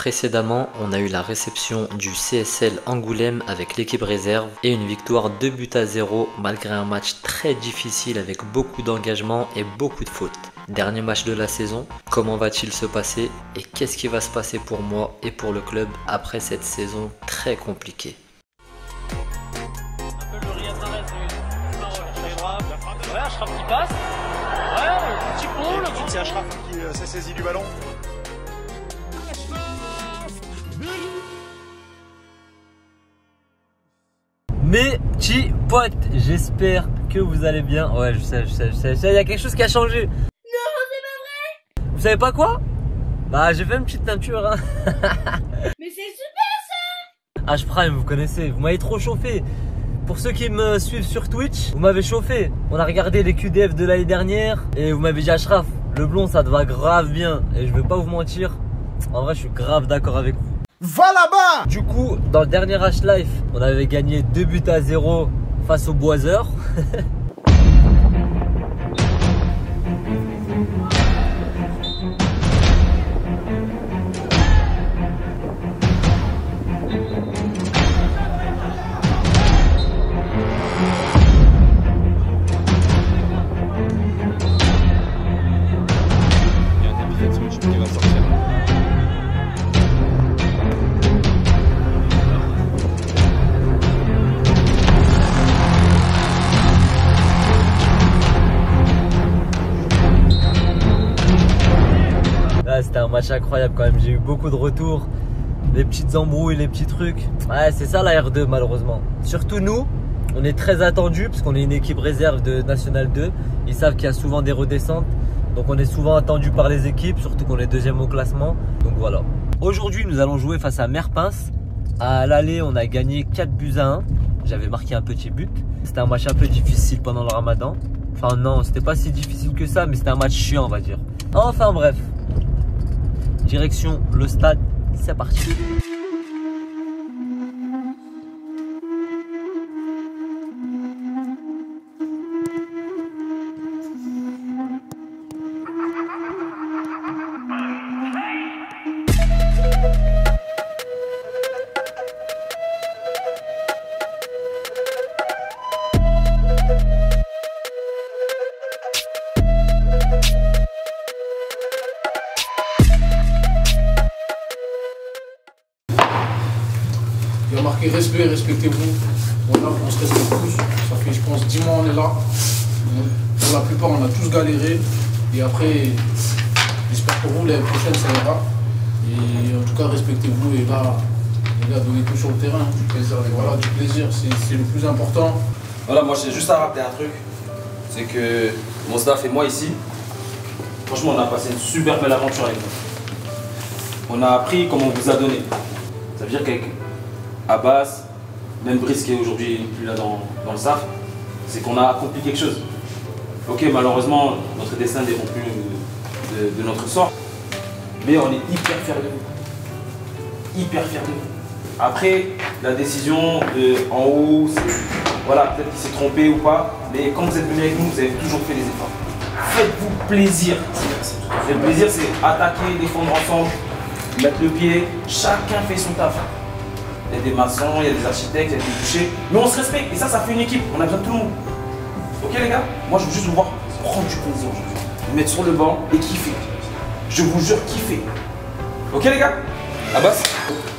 Précédemment, on a eu la réception du CSL Angoulême avec l'équipe réserve et une victoire 2-0 malgré un match très difficile avec beaucoup d'engagement et beaucoup de fautes. Dernier match de la saison, comment va-t-il se passer et qu'est-ce qui va se passer pour moi et pour le club après cette saison très compliquée? Ouais, Achraf qui passe. Ouais, petit pont, le c'est Achraf qui s'est saisi du ballon. Mes petits potes, j'espère que vous allez bien. Ouais, je sais, il y a quelque chose qui a changé. Non, c'est pas vrai. Vous savez pas quoi? Bah, j'ai fait une petite teinture, hein. Mais c'est super ça. H-Prime, vous connaissez, vous m'avez trop chauffé. Pour ceux qui me suivent sur Twitch, vous m'avez chauffé. On a regardé les QDF de l'année dernière et vous m'avez dit Achraf, le blond ça te va grave bien. Et je vais pas vous mentir, en vrai je suis grave d'accord avec vous. Va là-bas. Du coup, dans le dernier H-Life, on avait gagné 2-0 face aux Boiseurs. C'était un match incroyable quand même, j'ai eu beaucoup de retours, les petites embrouilles, les petits trucs. Ouais, c'est ça la R2 malheureusement. Surtout nous, on est très attendus parce qu'on est une équipe réserve de National 2. Ils savent qu'il y a souvent des redescentes, donc on est souvent attendu par les équipes, surtout qu'on est deuxième au classement. Donc voilà. Aujourd'hui, nous allons jouer face à Merpins. À l'aller, on a gagné 4-1. J'avais marqué un petit but. C'était un match un peu difficile pendant le Ramadan. Enfin non, c'était pas si difficile que ça, mais c'était un match chiant on va dire. Enfin bref. Direction le stade, c'est parti. Il y a marqué respect, respectez-vous. Voilà, on se respecte tous. Ça fait, je pense, 10 mois on est là. Pour la plupart, on a tous galéré. Et après, j'espère pour vous, l'année prochaine, ça ira. Et en tout cas, respectez-vous. Et là, les gars, donnez tout sur le terrain. Du plaisir, voilà, du plaisir, c'est le plus important. Voilà, moi, j'ai juste à rappeler un truc. C'est que mon staff et moi ici, franchement, on a passé une super belle aventure avec vous. On a appris comme on vous a donné. Ça veut dire qu'avec Abbas, même Brice qui est aujourd'hui plus là dans le staff, c'est qu'on a accompli quelque chose. Ok, malheureusement, notre destin ne dépend plus de notre sort, mais on est hyper fiers de vous. Hyper fiers de vous. Après, la décision en haut, voilà, peut-être qu'il s'est trompé ou pas, mais quand vous êtes venu avec nous, vous avez toujours fait des efforts. Faites-vous plaisir. Le plaisir, c'est attaquer, défendre ensemble, mettre le pied, chacun fait son taf. Il y a des maçons, il y a des architectes, il y a des bouchers, mais on se respecte et ça fait une équipe, on a besoin de tout le monde. Ok les gars, moi je veux juste vous voir prendre du plaisir aujourd'hui, vous mettre sur le banc et kiffer. Je vous jure, kiffer. Ok les gars? Abbas?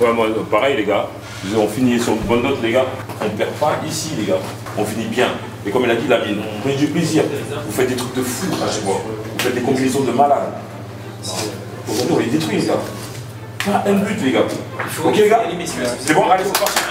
Ouais, moi pareil les gars, on finit sur une bonne note les gars, on ne perd pas ici les gars, on finit bien. Et comme il a dit Lamine, prenez du plaisir, vous faites des trucs de fou à chaque fois, vous faites des combinaisons de malades. Aujourd'hui on les détruit les gars. Pas un but les gars. Ok les gars? C'est bon, allez, faut partir.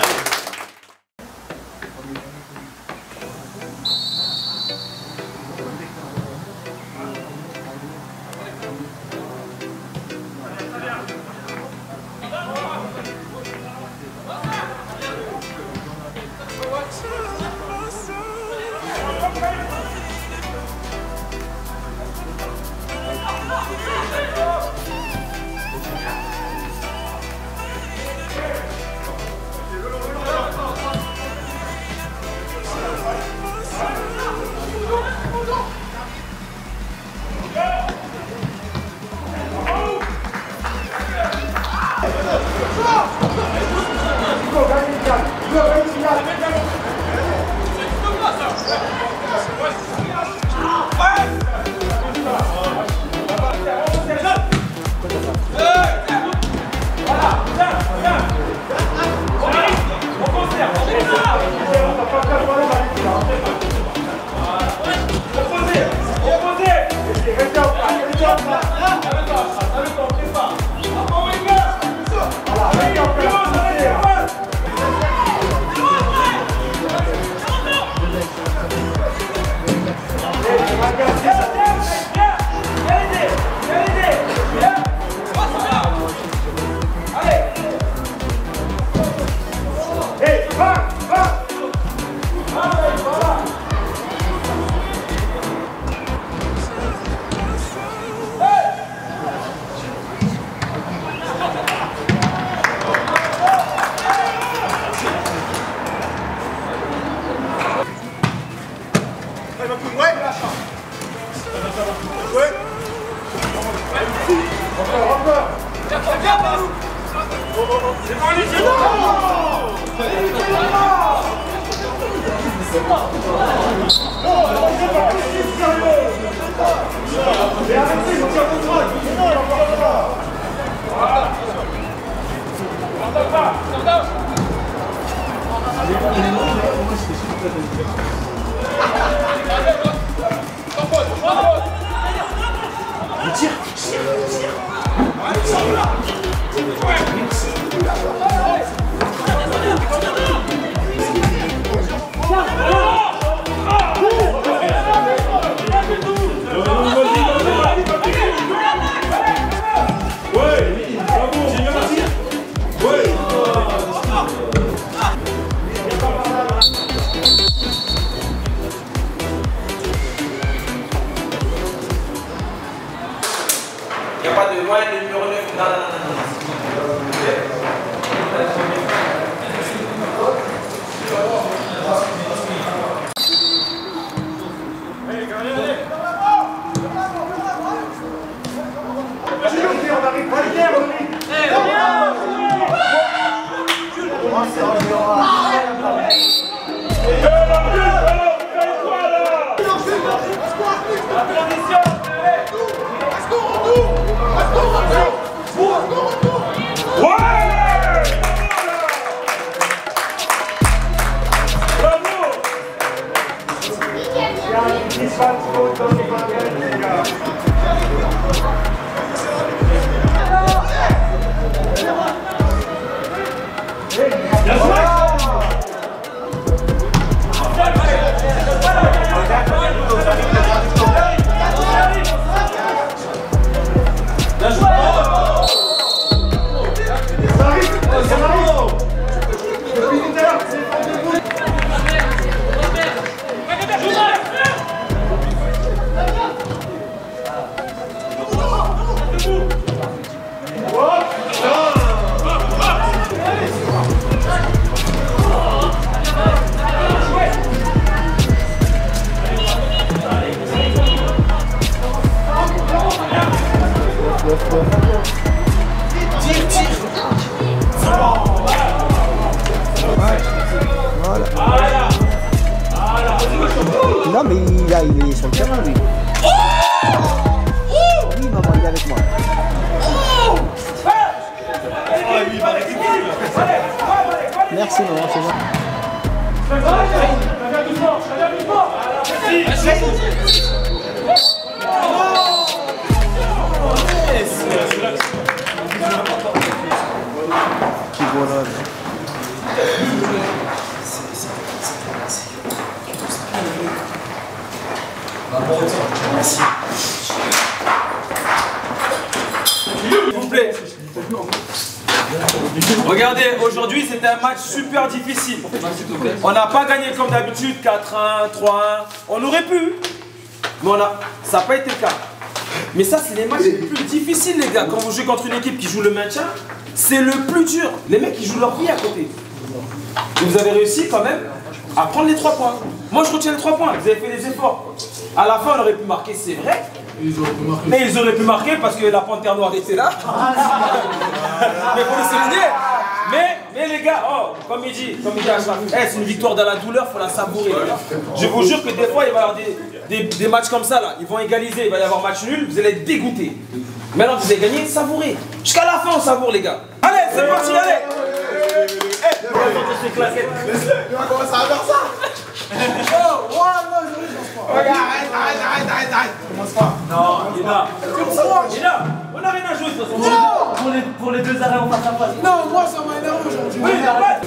Il n'y a pas de moyen de numéro 9. Non, non, non. Non mais il est sur le terrain lui. Oui maman, il est avec moi. Merci maman, c'est bon. Qui voilà. Merci. S'il vous plaît. Regardez, aujourd'hui c'était un match super difficile. On n'a pas gagné comme d'habitude 4-1, 3-1. On aurait pu, mais ça n'a pas été le cas. Mais ça, c'est les matchs les plus difficiles, les gars. Quand vous jouez contre une équipe qui joue le maintien, c'est le plus dur. Les mecs, ils jouent leur vie à côté. Et vous avez réussi quand même à prendre les 3 points. Moi, je retiens les 3 points. Vous avez fait des efforts. À la fin, on aurait pu marquer, c'est vrai. Mais ils auraient pu marquer parce que la panthère noire était là. Mais il faut le souligner. Mais les gars, oh, comme il dit Achraf, c'est une victoire dans la douleur, il faut la savourer. Je vous jure que des fois, il va y avoir des matchs comme ça, là. Ils vont égaliser, il va y avoir match nul, vous allez être dégoûtés. Maintenant que vous avez gagné, savourez. Jusqu'à la fin, on savoure, les gars. Allez, c'est parti, allez. On va sortir ces claquettes. On va commencer à faire ça. Oh, non, je regarde, arrête. Commence pas. Non, Lina. Lina, on n'a rien à jouer de toute façon. Non. Pour les 2 arrêts, on passe à face. Non, moi ça m'a énervé aujourd'hui. Oui, arrête.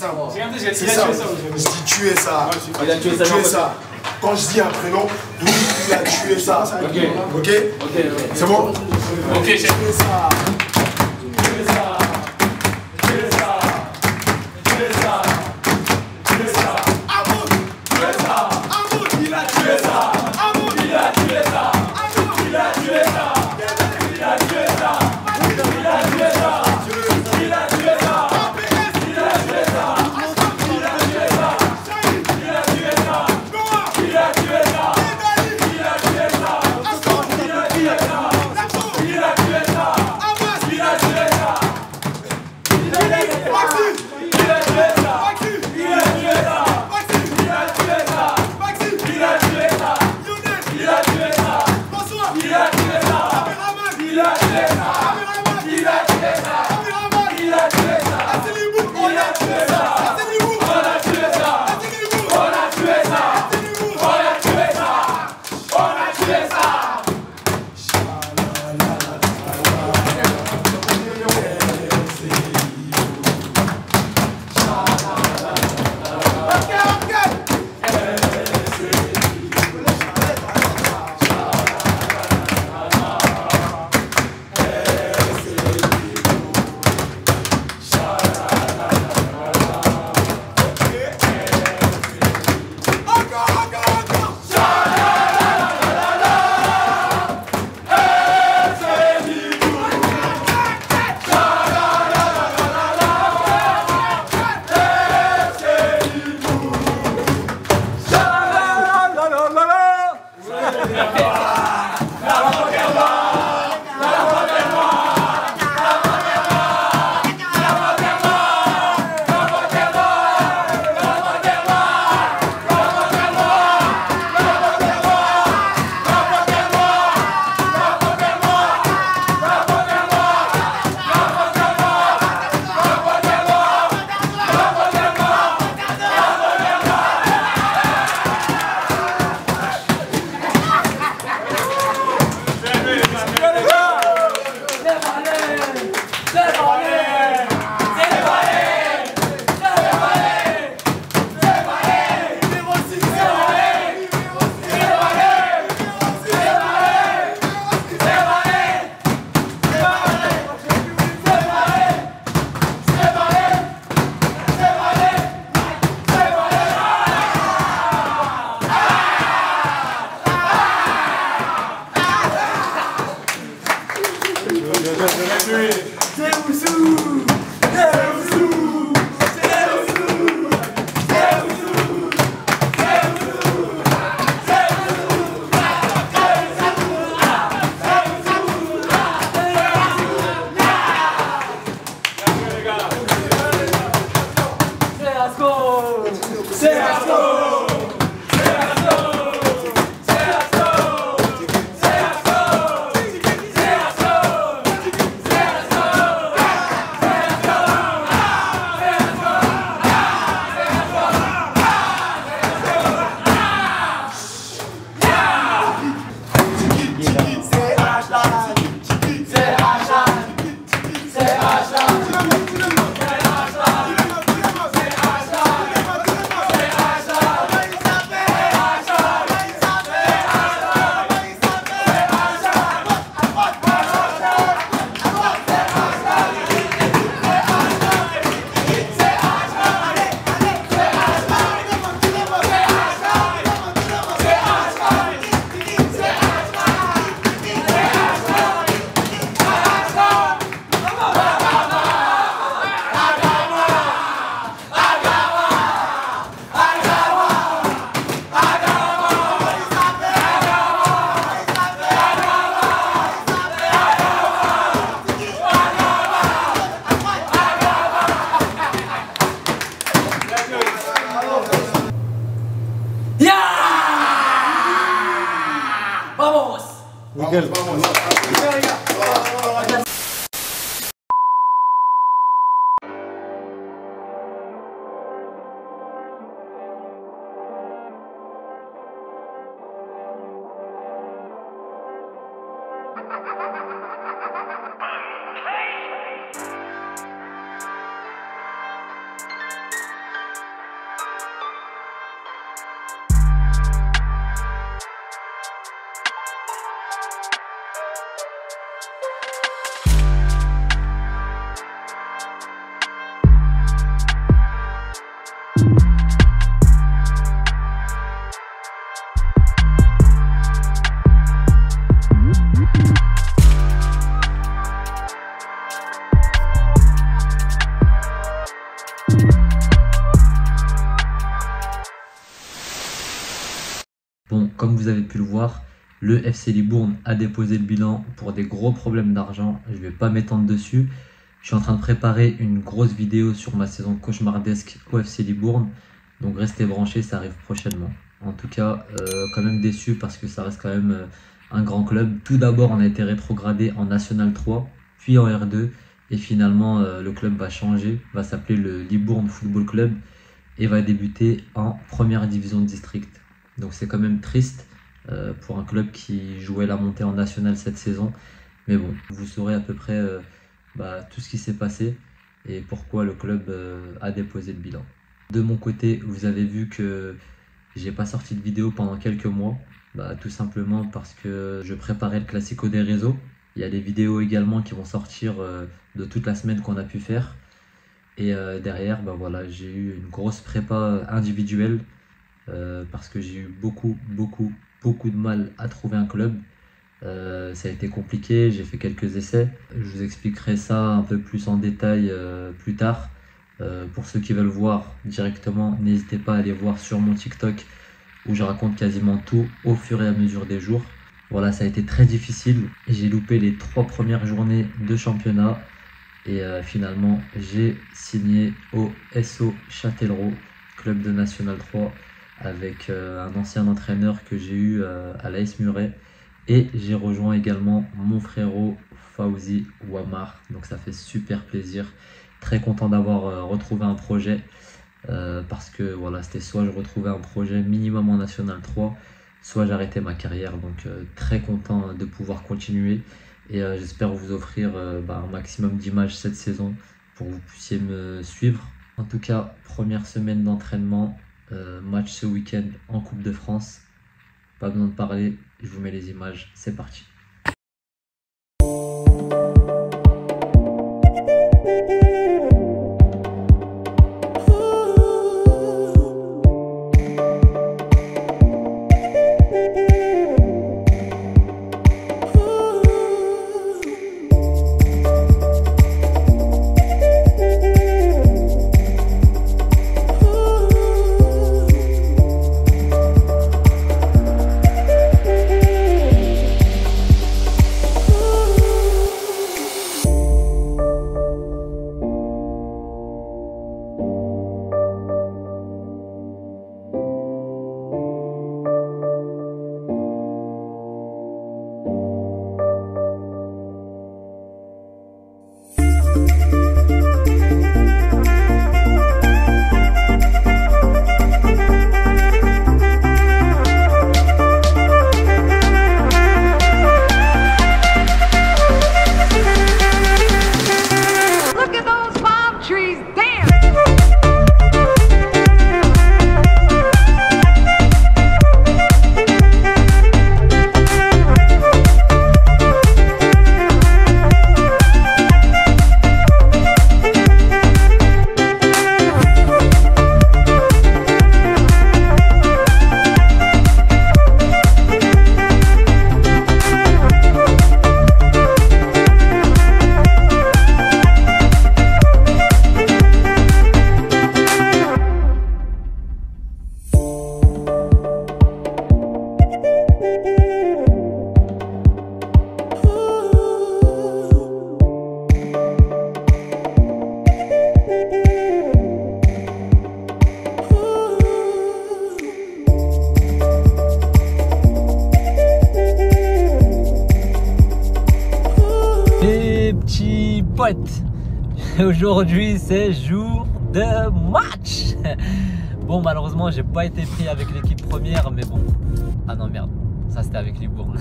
simple. Regardez, C'est il a simple. tué ça aujourd'hui. Je dis tuer ça. Il a tué ça. Tuer ça. Quand je dis un prénom, vous dites il a tué ça. Ok. C'est bon? Ok, chef. Tuer ça. Nickel. le FC Libourne a déposé le bilan pour des gros problèmes d'argent. Je ne vais pas m'étendre dessus. Je suis en train de préparer une grosse vidéo sur ma saison cauchemardesque au FC Libourne. Donc restez branchés, ça arrive prochainement. En tout cas, quand même déçu parce que ça reste quand même un grand club. Tout d'abord, on a été rétrogradé en National 3, puis en R2. Et finalement, le club va changer, va s'appeler le Libourne Football Club et va débuter en première division de district. Donc c'est quand même triste pour un club qui jouait la montée en national cette saison. Mais bon, vous saurez à peu près tout ce qui s'est passé et pourquoi le club a déposé le bilan. De mon côté, vous avez vu que j'ai pas sorti de vidéo pendant quelques mois. Tout simplement parce que je préparais le Classico des réseaux. Il y a des vidéos également qui vont sortir de toute la semaine qu'on a pu faire. Et derrière, voilà, j'ai eu une grosse prépa individuelle parce que j'ai eu beaucoup de mal à trouver un club. Ça a été compliqué, j'ai fait quelques essais. Je vous expliquerai ça un peu plus en détail plus tard. Pour ceux qui veulent voir directement, n'hésitez pas à aller voir sur mon TikTok où je raconte quasiment tout au fur et à mesure des jours. Voilà, ça a été très difficile. J'ai loupé les 3 premières journées de championnat. Et finalement, j'ai signé au SO Châtellerault, club de National 3, avec un ancien entraîneur que j'ai eu à l'AS Muret. Et j'ai rejoint également mon frérot Fawzi Ouamar. Donc ça fait super plaisir. Très content d'avoir retrouvé un projet. Parce que voilà, c'était soit je retrouvais un projet minimum en National 3, soit j'arrêtais ma carrière. Donc très content de pouvoir continuer. Et j'espère vous offrir un maximum d'images cette saison pour que vous puissiez me suivre. En tout cas, première semaine d'entraînement, match ce week-end en Coupe de France. Pas besoin de parler, je vous mets les images, c'est parti. Aujourd'hui c'est jour de match. Bon, malheureusement j'ai pas été pris avec l'équipe première, mais bon. Ah non, merde, ça c'était avec Libourne.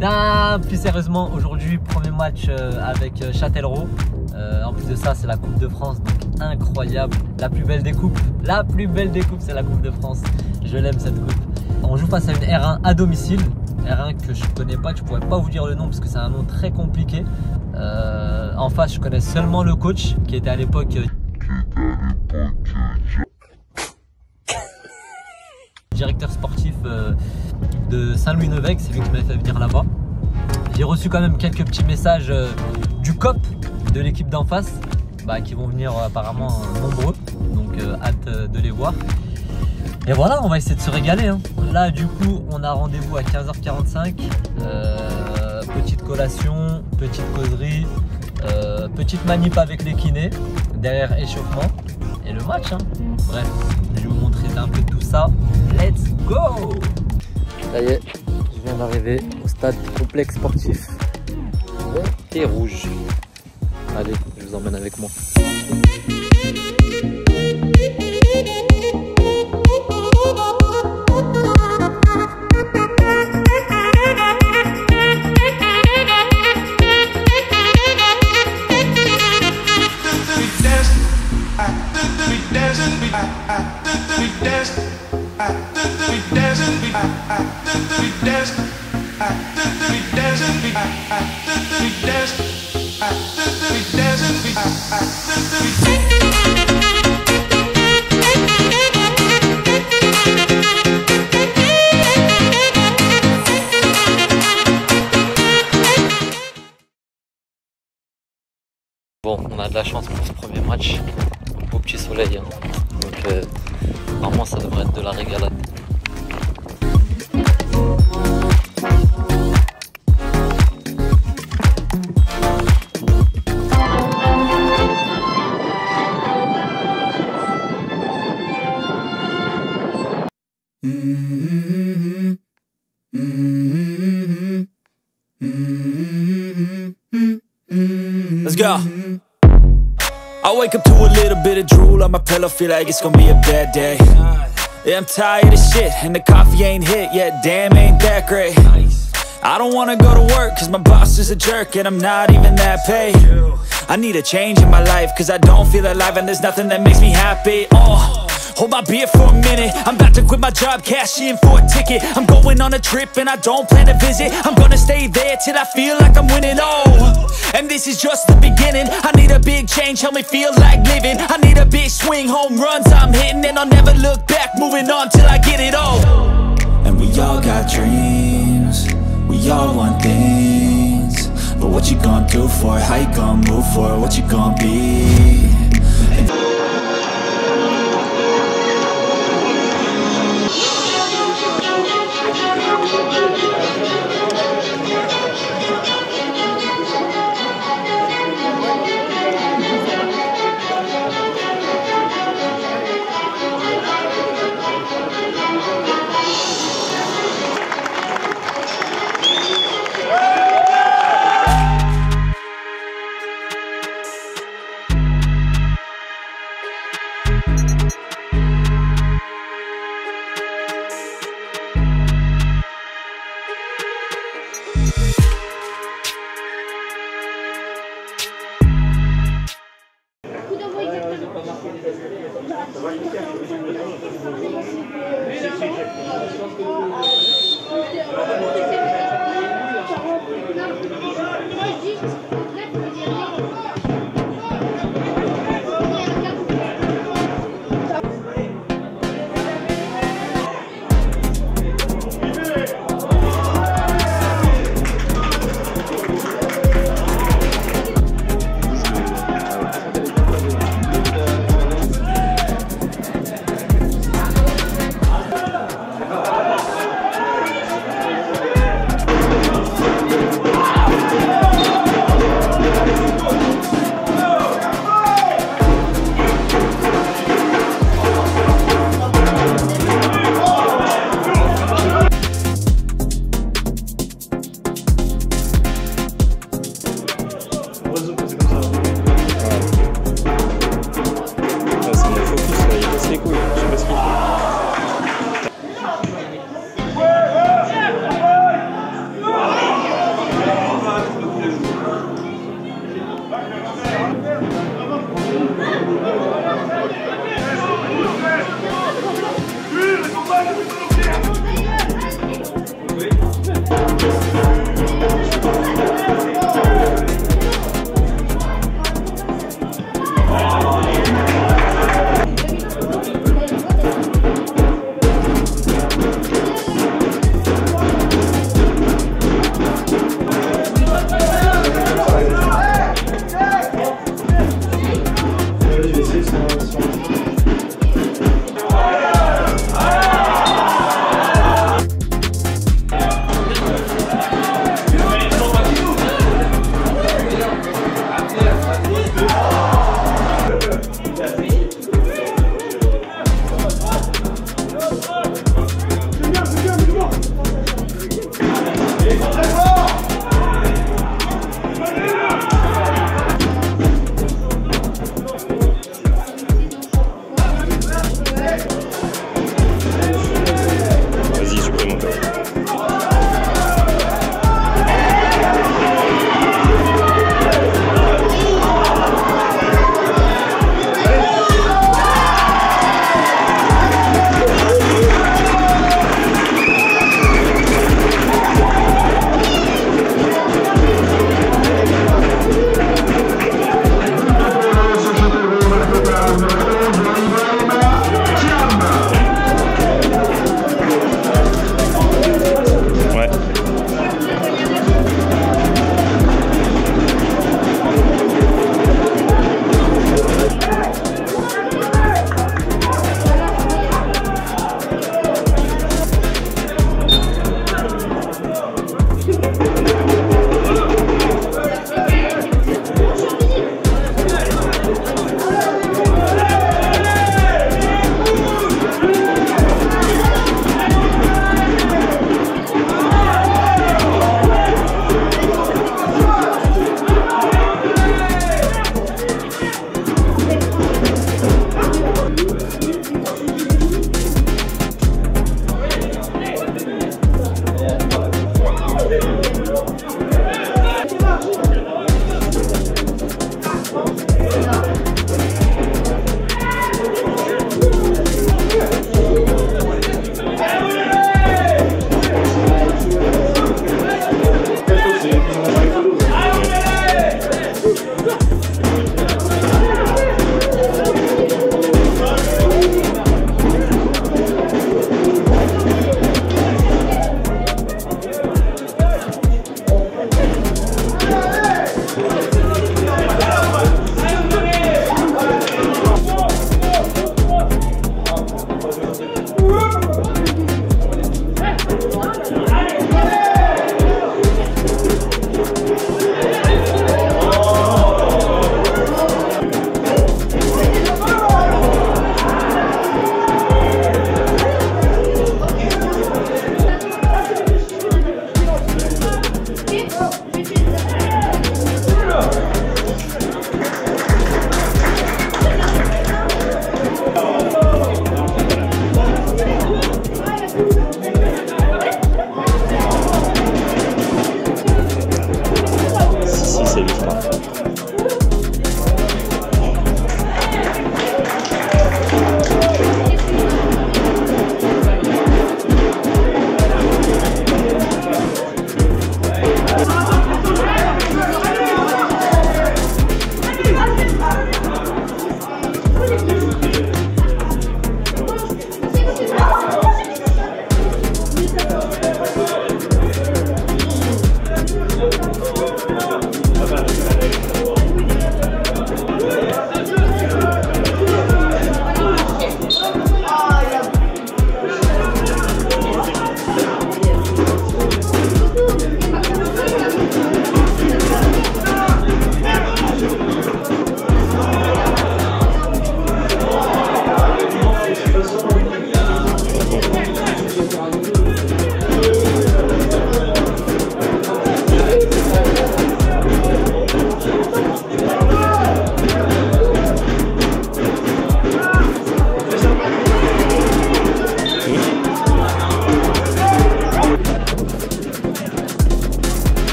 Non, plus sérieusement, aujourd'hui premier match avec Châtellerault. En plus de ça, c'est la Coupe de France, donc incroyable. La plus belle des coupes, c'est la Coupe de France. Je l'aime cette coupe. On joue face à une R1 à domicile. R1 que je connais pas, que je pourrais pas vous dire le nom parce que c'est un nom très compliqué. En face, je connais seulement le coach qui était à l'époque directeur sportif de Saint-Louis-Nevêque. C'est lui qui m'a fait venir là-bas. J'ai reçu quand même quelques petits messages du COP de l'équipe d'en face qui vont venir apparemment nombreux. Donc hâte de les voir. Et voilà, on va essayer de se régaler. Hein. Là, du coup, on a rendez-vous à 15h45. Petite collation, petite causerie, petite manip avec les kinés, derrière échauffement et le match. Hein. Bref, je vais vous montrer un peu tout ça. Let's go! Ça y est, je viens d'arriver au stade complexe sportif et rouge. Allez, je vous emmène avec moi. Bon, on a de la chance pour ce premier match, un beau petit soleil, hein. Donc normalement ça devrait être de la régalade. Let's go. I wake up to a little bit of drool on my pillow, feel like it's gonna be a bad day. Yeah, I'm tired of shit, and the coffee ain't hit yet, damn, ain't that great. I don't wanna go to work, cause my boss is a jerk, and I'm not even that paid. I need a change in my life, cause I don't feel alive, and there's nothing that makes me happy. Hold my beer for a minute, I'm about to quit my job, cash in for a ticket. I'm going on a trip and I don't plan to visit. I'm gonna stay there till I feel like I'm winning, and this is just the beginning. I need a big change, help me feel like living. I need a big swing, home runs I'm hitting, and I'll never look back, moving on till I get it all. And we all got dreams, we all want things, but what you gonna do for it? How you gonna move for it? What you gonna be?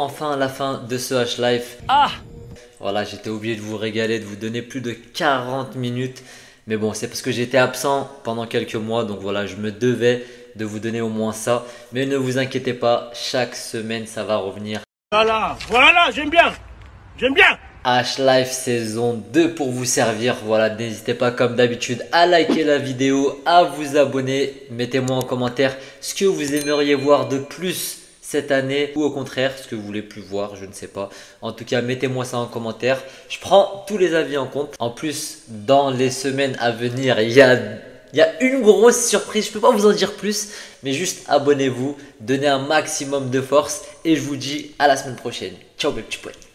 enfin à la fin de ce H-Life. Ah! Voilà, j'étais obligé de vous régaler, de vous donner plus de 40 minutes. Mais bon, c'est parce que j'étais absent pendant quelques mois. Donc voilà, je me devais de vous donner au moins ça. Mais ne vous inquiétez pas, chaque semaine, ça va revenir. Voilà, j'aime bien. J'aime bien. H-Life saison 2 pour vous servir. Voilà, n'hésitez pas comme d'habitude à liker la vidéo, à vous abonner. Mettez-moi en commentaire ce que vous aimeriez voir de plus cette année ou au contraire ce que vous voulez plus voir, je ne sais pas. En tout cas, mettez-moi ça en commentaire. Je prends tous les avis en compte. En plus, dans les semaines à venir, il y a une grosse surprise. Je ne peux pas vous en dire plus, mais juste abonnez-vous, donnez un maximum de force et je vous dis à la semaine prochaine. Ciao mes petits potes.